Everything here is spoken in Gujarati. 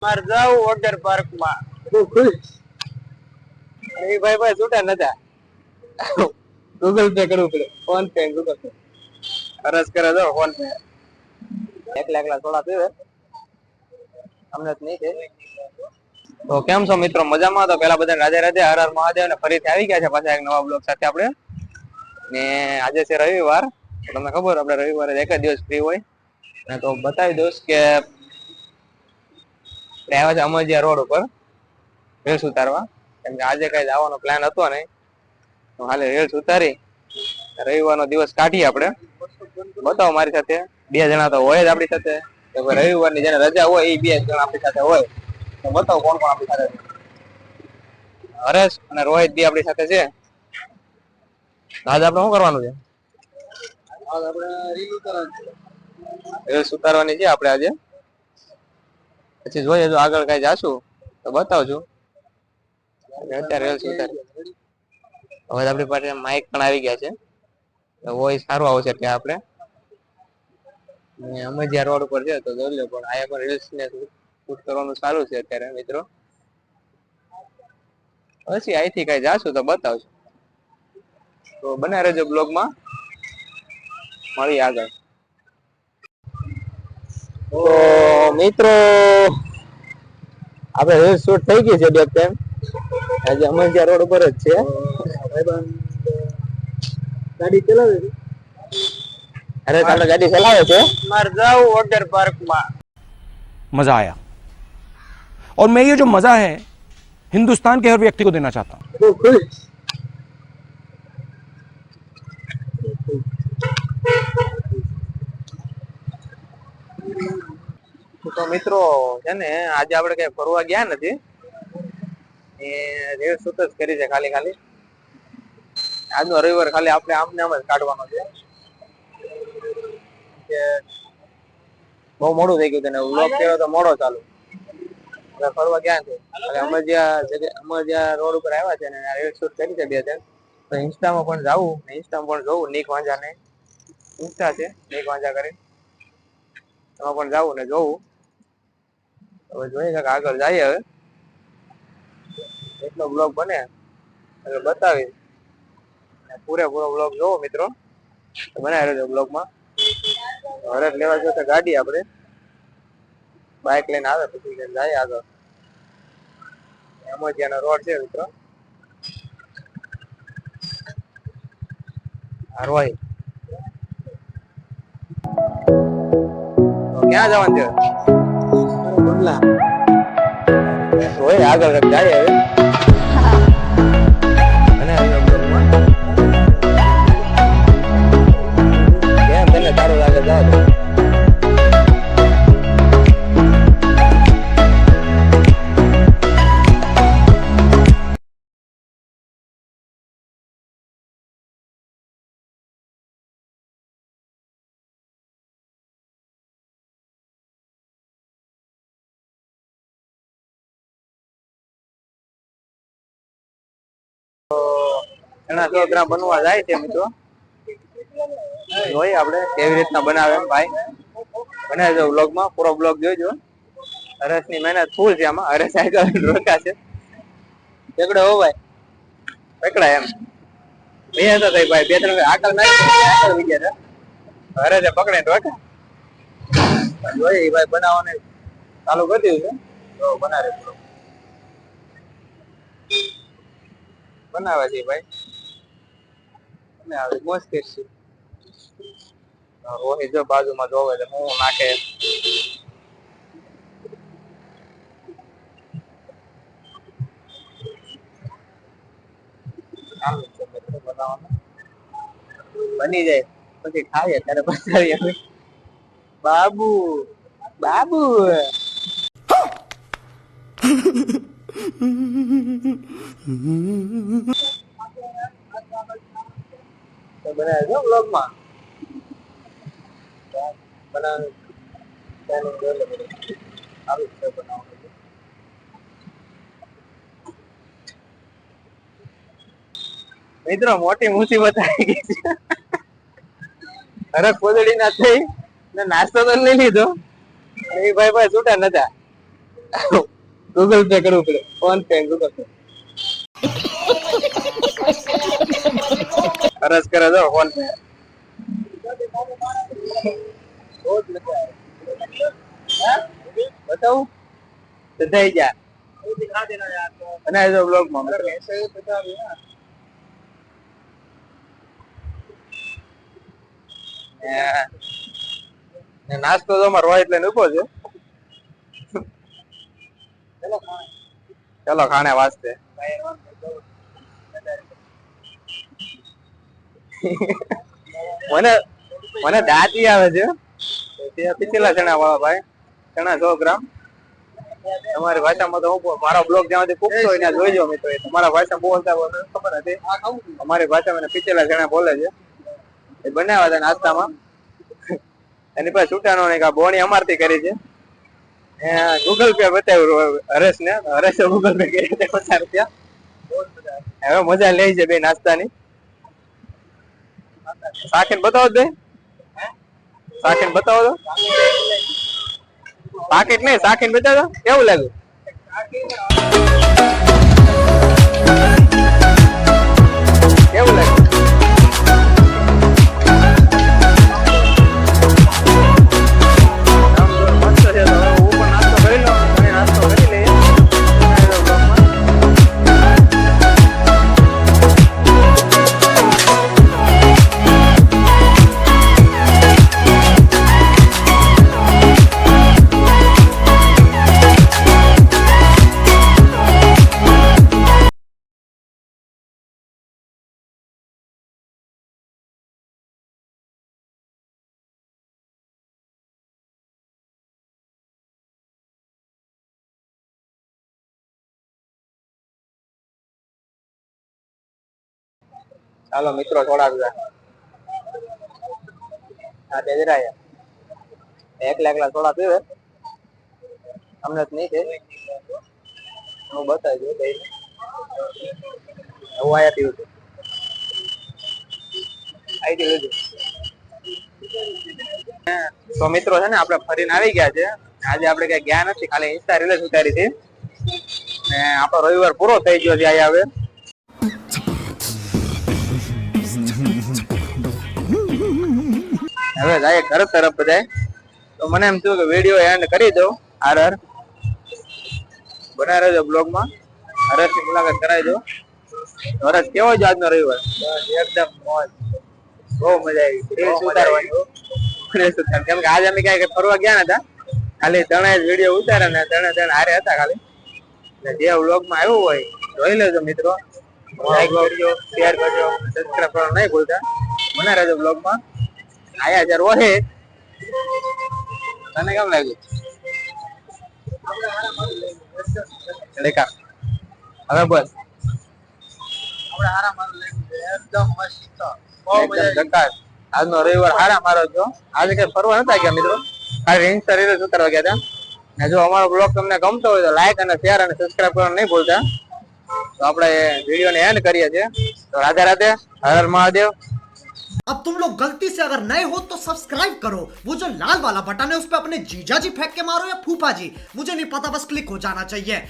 માર જાવ વોટર પાર્ક માં એ ભાઈ છૂટા નતા ગૂગલ પે કરવું પડે ફોન પે ગૂગલ પે અરજ કરે તો ફોન પે એકલા થોડા પીવે અમને નહીં છે. તો કેમ છો મિત્રો, મજામાં? તો પેલા બધા રાધે રાધે, હર હર મહાદેવ ને ફરીથી આવી ગયા છે પાછા એક નવા બ્લોગ સાથે આપણે. ને આજે છે રવિવાર, તમને ખબર આપણે રવિવારે એક જ દિવસ ફ્રી હોય ને. તો બતાવી દઉં કે આવ્યા છે અમરજીયા રોડ ઉપર રીલ્સ ઉતારવા, કેમ કે આજે કઈ જવાનો પ્લાન હતો નહીં. તો હાલે રીલ્સ ઉતારી રવિવારનો દિવસ કાઢીએ આપણે. બતાવો મારી સાથે, બે જણા તો હોય જ આપણી સાથે. રવિવારની જેને રજા હોય એ બે જણા આપણી સાથે હોય. તો બતાવો કોણ કોણ આપણી સાથે છે. હરેશ અને રોહિત બી આપણી સાથે છે. આજે આપણે શું કરવાનું છે? રીલ્સ ઉતારવાની છે આપણે આજે. પછી જોઈએ જો આગળ કઈ જાશું તો બતાવજો. અત્યારે રીલ્સ ઉતારી હવે આપણી પાસે માઇક પણ આવી ગયા છે, વોઇસ સારું આવશે ત્યાં આપણે. અમરજીયા રોડ ઉપર છે તો જોઈ લો, પણ અહીંયા પણ રીલ્સ ને શૂટ કરવાનું સારું છે અત્યારે મિત્રો. પછી અહીંથી કઈ જાશું તો બતાવશું. તો બનાવી રહેજો બ્લોગમાં, મળીએ આગળ. તો મિત્રો આપણે રીલ્સ શૂટ થઈ ગઈ છે બે ટાઈમ. આજે અમરજીયા રોડ ઉપર જ છે. ગાડી ચલાવે છે. અરે ચાલો ગાડી ચલાવે છે. માર જાવ વોટર પાર્ક માં. मज़ा आया और मैं ये जो मज़ा है हिंदुस्तान के हर व्यक्ति को देना चाहता हूँ. તો મિત્રો છે ને આજે આપણે કઈ ફરવા ગયા નથી, એ રીલ્સ શૂટ જ કરી છે ખાલી. આજનો રવિવાર ખાલી આપણે આમને આમ જ કાઢવાનો છે. બહુ મોડું થઈ ગયું, તને વ્લોગ કર્યો તો મોડો ચાલુ. ફરવા ગયા છે અમરજીયા રોડ ઉપર આવ્યા છે ને રીલ્સ શૂટ કરી છે બે ત્રણ. તો ઇન્સ્ટામાં પણ જાવું ને ઇન્સ્ટામાં પણ જોવું. નિક વાંઝા ને ઇન્સ્ટા છે, નિક વાંઝા કરી એમાં પણ જાવું ને જોવું. હવે જોઈએ કે આગળ જઈએ. હવે એટલો બ્લોગ બને એટલે બતાવી, પૂરેપૂરો બ્લોગ જોવો મિત્રો, બનાવી રહેજો બ્લોગમાં. હરેક લેવા જશે ગાડી, આપણે બાઇક લઈને આવે પછી લઈને જાય આગળ. અમરજીયાનો રોડ છે મિત્રો. રોહિત ક્યાં જવાનું છે? હોય આગળ જાય હવે. કેમ તને સારું લાગે જાવ? ઘણા 100 ગ્રામ બનવા જાય છે મિત્રો. જોઈએ આપણે કેવી રીતના બનાવે ભાઈ. બનાવજો બ્લોગમાં, પૂરો બ્લોગ જોઈજો. હરેશની મહેનત ફૂલ છે આમાં. હરેશ આગળ રોકા છે. પકડો હો ભાઈ, પકડા એમ બે તો થઈ ભાઈ. બે ત્રણ આગળ આગળ વિચાર હરેશે પકડે રોકા. જોઈએ ભાઈ બનાવવાને ચાલુ કરી દીધું છે. તો બનાવે બનાવે છે ભાઈ. મુશ્કેલ છે. રોહિત જો બાજુમાં જોવે છે હું નાખે. બની જાય પછી ખાઈએ ત્યારે બતાવીએ. બાબુ બાબુ બનાવજો બ્લોગમાં. મિત્રો મોટી મુસીબત આવી ગઈ છે. હરખ પોદડી ના થઈ ને નાસ્તો તો લઈ લીધો. એ ભાઈ છૂટા નતા. ગૂગલ પે કરવું પડે, ફોન પે ગૂગલ પે અરજ કરે તો ફોન પે બતાવું તો થઈ જા અને જો બ્લોગ માં નાસ્તો તો અમારો હોય એટલે ઉભો છે. ચલો ખાને વાસ્તે મને મને દાંતી આવે છે પિછલા ચણા વાળા ભાઈ, ચણા 100 ગ્રામ. તમારી ભાષામાં તો હું મારો બ્લોગ જ્યાં સુધી પૂછતો હોય ત્યાં જોઈજો મિત્રો. તમારા ભાષા બોલતા ખબર નથી, અમારી ભાષામાં પિછલા ચણા બોલે છે. એ બનાવ્યા હતા નાસ્તામાં. એની પાસે છૂટાનો ને બોણી અમારથી કરી છે. ગૂગલ પે બતાવ્યું હરેશ ને, હરેશે ગૂગલ પે કરી 50 રૂપિયા. હવે મજા લે છે બે નાસ્તાની. સાખીને બતાવો દે, સાખીને બતાવો તો. પાકેટ નહીં, સાખીને બતાવો કેવું લાગ્યું. કેવું લાગ્યું? ચાલો મિત્રો થોડા હા તેજરાયા એકલા થોડા પીવે અમને જ નહીં છે. હું બતાવી દઉં હું આયા પીવું છું. આઈડી લેજો. તો મિત્રો છે ને આપણે ફરીને આવી ગયા છે. આજે આપણે કઈ ગયા નથી, ખાલી ઇન્સ્ટા રીલ જ ઉતારી હતી ને આપણો રવિવાર પૂરો થઈ ગયો છે. અહીંયા હવે હવે જાય ઘર તરફ બધાય. તો મને એમ થયું કે વિડીયો એન્ડ કરી દઉં. આર બનાવી રહેજો બ્લોગમાં. હરેશની મુલાકાત કરાવી દો. હરેશ કેવો છે આજનો રવિવાર? એકદમ મોજ, બહુ મજા આવી. કેમ કે આજે અમે ક્યાંય ફરવા ગયા નતા, ખાલી ત્રણે જ વિડીયો ઉતાર્યા ને ત્રણે હારે હતા ખાલી. જે બ્લોગમાં આવ્યું હોય જોઈ લેજો મિત્રો. લાઈક કરજો, શેર કરજો, સબસ્ક્રાઇબ કરવાનું નહીં ભૂલતા. બનાવી રહેજો બ્લોગમાં. આયા જર હોય તને કેમ લાગ્યું? દેખા હવે બસ એકદમ આજનો રવિવાર હારા મારો છો. આજે કઈ ફરવા નતા ગયા મિત્રો, ખાલી ઇન્સ્ટા રીલ્સ ઉતારવા ગયા હતા. ને જો અમારો બ્લોગ તમને ગમતો હોય તો લાઈક અને શેર અને સબસ્ક્રાઇબ કરવાનું નહીં ભૂલતા. તો આપણે વિડીયોને એન્ડ કરીએ છીએ. તો રાધે રાધે, હર હર મહાદેવ. अब तुम लोग गलती से अगर नए हो तो सब्सक्राइब करो, वो जो लाल वाला बटन है उस पर अपने जीजा जी फेंक के मारो या फूफा जी, मुझे नहीं पता, बस क्लिक हो जाना चाहिए.